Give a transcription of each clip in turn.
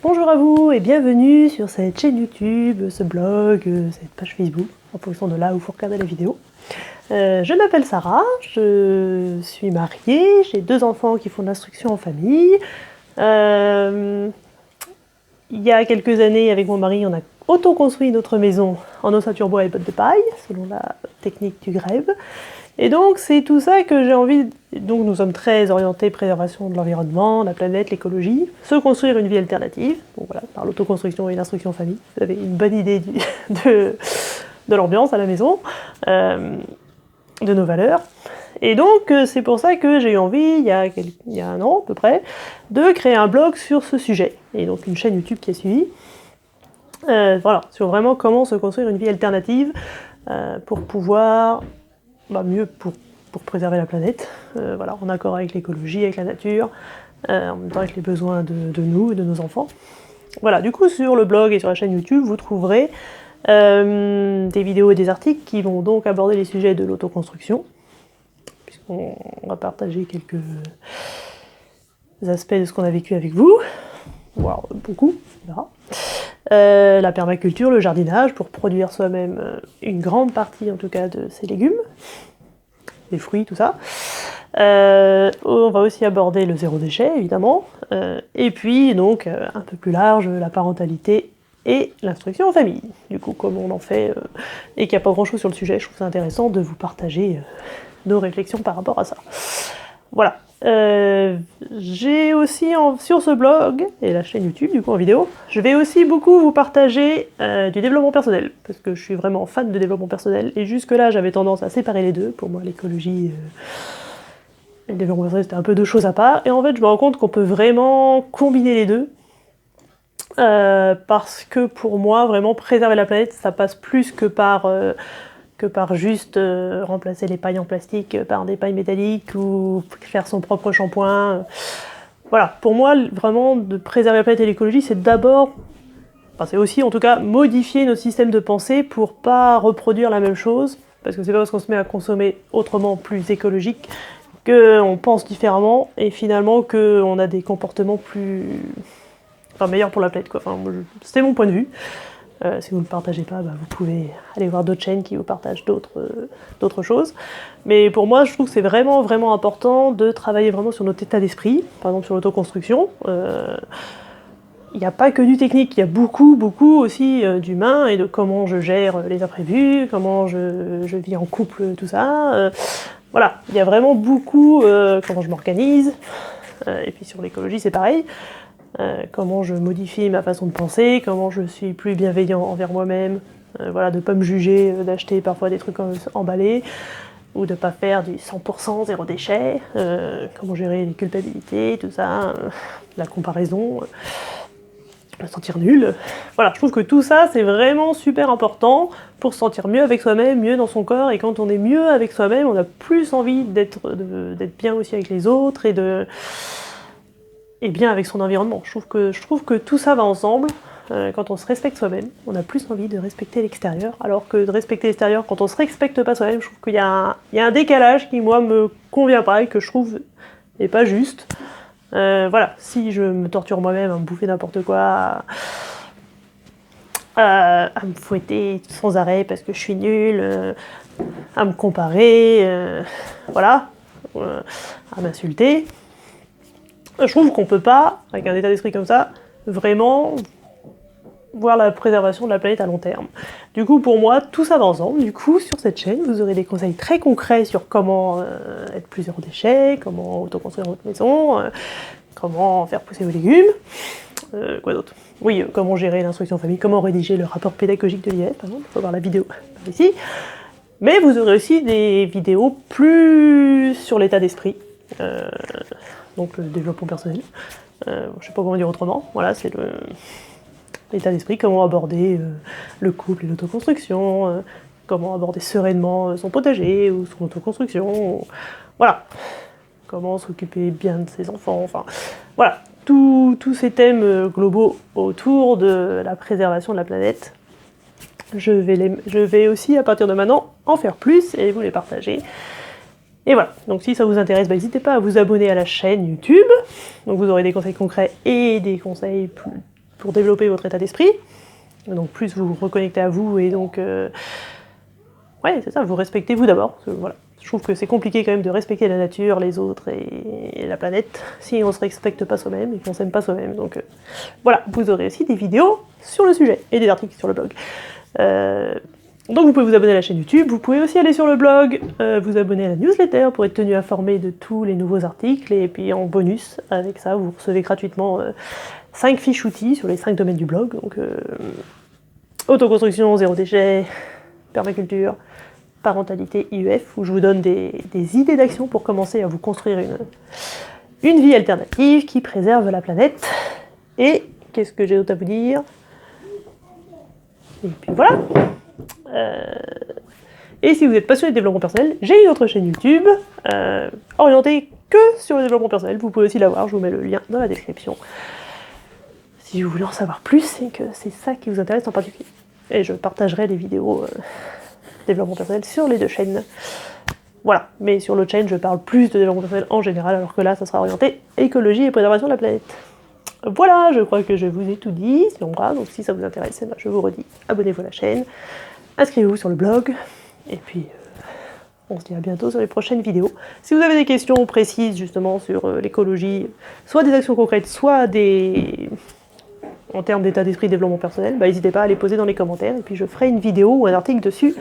Bonjour à vous et bienvenue sur cette chaîne YouTube, ce blog, cette page Facebook, en fonction de là où vous regardez la vidéo. Je m'appelle Sarah, je suis mariée, j'ai 2 enfants qui font de l'instruction en famille. Il y a quelques années, avec mon mari, on a auto-construit notre maison en ossature bois et bottes de paille, selon la technique du grève. Et donc c'est tout ça que j'ai envie, donc nous sommes très orientés préservation de l'environnement, la planète, l'écologie, se construire une vie alternative, donc voilà, par l'autoconstruction et l'instruction famille, vous avez une bonne idée de l'ambiance à la maison, de nos valeurs. Et donc c'est pour ça que j'ai eu envie, il y a un an à peu près, de créer un blog sur ce sujet, et donc une chaîne YouTube qui a suivi, voilà, sur vraiment comment se construire une vie alternative pour pouvoir mieux pour préserver la planète, voilà, en accord avec l'écologie, avec la nature, en même temps avec les besoins de nous et de nos enfants. Voilà, du coup sur le blog et sur la chaîne YouTube, vous trouverez des vidéos et des articles qui vont donc aborder les sujets de l'autoconstruction, puisqu'on va partager quelques aspects de ce qu'on a vécu avec vous, voire beaucoup, on verra. La permaculture, le jardinage, pour produire soi-même une grande partie en tout cas de ses légumes, des fruits, tout ça. On va aussi aborder le zéro déchet, évidemment, et puis donc un peu plus large, la parentalité et l'instruction en famille. Du coup, comme on en fait, et qu'il n'y a pas grand-chose sur le sujet, je trouve ça intéressant de vous partager nos réflexions par rapport à ça. Voilà. J'ai aussi, sur ce blog, et la chaîne YouTube, du coup en vidéo, je vais aussi beaucoup vous partager du développement personnel, parce que je suis vraiment fan de développement personnel, et jusque-là j'avais tendance à séparer les deux. Pour moi, l'écologie et le développement personnel, c'était un peu 2 choses à part, et en fait je me rends compte qu'on peut vraiment combiner les deux, parce que pour moi, vraiment préserver la planète, ça passe plus que par juste remplacer les pailles en plastique par des pailles métalliques ou faire son propre shampoing. Voilà, pour moi, vraiment, de préserver la planète et l'écologie, c'est d'abord, enfin c'est aussi en tout cas, modifier notre système de pensée pour pas reproduire la même chose, parce que c'est pas parce qu'on se met à consommer autrement, plus écologique, qu'on pense différemment, et finalement qu'on a des comportements meilleurs pour la planète, quoi. Enfin, c'était mon point de vue. Si vous ne le partagez pas, vous pouvez aller voir d'autres chaînes qui vous partagent d'autres choses. Mais pour moi, je trouve que c'est vraiment, vraiment important de travailler vraiment sur notre état d'esprit, par exemple sur l'autoconstruction. Il n'y a pas que du technique, il y a beaucoup, beaucoup aussi d'humain et de comment je gère les imprévus, comment je vis en couple, tout ça. Voilà, il y a vraiment beaucoup, comment je m'organise. Et puis sur l'écologie, c'est pareil. Comment je modifie ma façon de penser, comment je suis plus bienveillant envers moi-même, voilà, de ne pas me juger, d'acheter parfois des trucs emballés, ou de ne pas faire du 100% zéro déchet, comment gérer les culpabilités, tout ça, la comparaison, me sentir nul. Voilà, je trouve que tout ça, c'est vraiment super important pour se sentir mieux avec soi-même, mieux dans son corps, et quand on est mieux avec soi-même, on a plus envie d'être bien aussi avec les autres, et bien avec son environnement. Je trouve que tout ça va ensemble. Quand on se respecte soi-même, on a plus envie de respecter l'extérieur, alors que de respecter l'extérieur, quand on se respecte pas soi-même, je trouve qu'il y a un décalage qui, moi, me convient pas et que je trouve n'est pas juste. Voilà, si je me torture moi-même à me bouffer n'importe quoi, à me fouetter sans arrêt parce que je suis nulle, à me comparer, voilà, à m'insulter, je trouve qu'on peut pas, avec un état d'esprit comme ça, vraiment voir la préservation de la planète à long terme. Du coup, pour moi, tout ça va ensemble. Du coup, sur cette chaîne, vous aurez des conseils très concrets sur comment être plus zéro déchet, comment autoconstruire votre maison, comment faire pousser vos légumes, quoi d'autre ? Oui, comment gérer l'instruction famille, comment rédiger le rapport pédagogique de l'IEF, par exemple, il faut voir la vidéo par ici. Mais vous aurez aussi des vidéos plus sur l'état d'esprit, donc le développement personnel. Je sais pas comment dire autrement, voilà, c'est l'état d'esprit, comment aborder le couple et l'autoconstruction, comment aborder sereinement son potager ou son autoconstruction, voilà, comment s'occuper bien de ses enfants, enfin, voilà, tous ces thèmes globaux autour de la préservation de la planète. Je vais aussi, à partir de maintenant, en faire plus et vous les partager. Et voilà, donc si ça vous intéresse, n'hésitez pas à vous abonner à la chaîne YouTube. Donc vous aurez des conseils concrets et des conseils plus pour développer votre état d'esprit. Donc plus vous vous reconnectez à vous et donc... ouais, c'est ça, vous respectez vous d'abord. Voilà. Je trouve que c'est compliqué quand même de respecter la nature, les autres et la planète si on se respecte pas soi-même et qu'on s'aime pas soi-même. Donc voilà, vous aurez aussi des vidéos sur le sujet et des articles sur le blog. Donc vous pouvez vous abonner à la chaîne YouTube, vous pouvez aussi aller sur le blog, vous abonner à la newsletter pour être tenu informé de tous les nouveaux articles, et puis en bonus, avec ça, vous recevez gratuitement 5 fiches outils sur les 5 domaines du blog, donc autoconstruction, zéro déchet, permaculture, parentalité, IEF, où je vous donne des idées d'action pour commencer à vous construire une vie alternative qui préserve la planète. Et qu'est-ce que j'ai d'autre à vous dire? Et puis voilà. Et si vous êtes passionné de développement personnel, j'ai une autre chaîne YouTube orientée que sur le développement personnel. Vous pouvez aussi la voir, je vous mets le lien dans la description. Si vous voulez en savoir plus et que c'est ça qui vous intéresse en particulier. Et je partagerai les vidéos développement personnel sur les deux chaînes. Voilà, mais sur l'autre chaîne, je parle plus de développement personnel en général, alors que là, ça sera orienté écologie et préservation de la planète. Voilà, je crois que je vous ai tout dit, donc si ça vous intéresse, je vous redis, abonnez-vous à la chaîne, inscrivez-vous sur le blog, et puis on se dit à bientôt sur les prochaines vidéos. Si vous avez des questions précises justement sur l'écologie, soit des actions concrètes, soit en termes d'état d'esprit développement personnel, n'hésitez pas à les poser dans les commentaires, et puis je ferai une vidéo ou un article dessus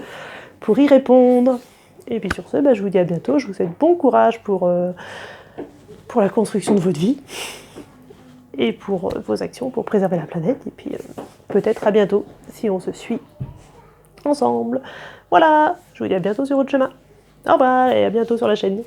pour y répondre. Et puis sur ce, je vous dis à bientôt, je vous souhaite bon courage pour la construction de votre vie, et pour vos actions, pour préserver la planète, et puis peut-être à bientôt, si on se suit ensemble. Voilà, je vous dis à bientôt sur votre chemin. Au revoir, et à bientôt sur la chaîne.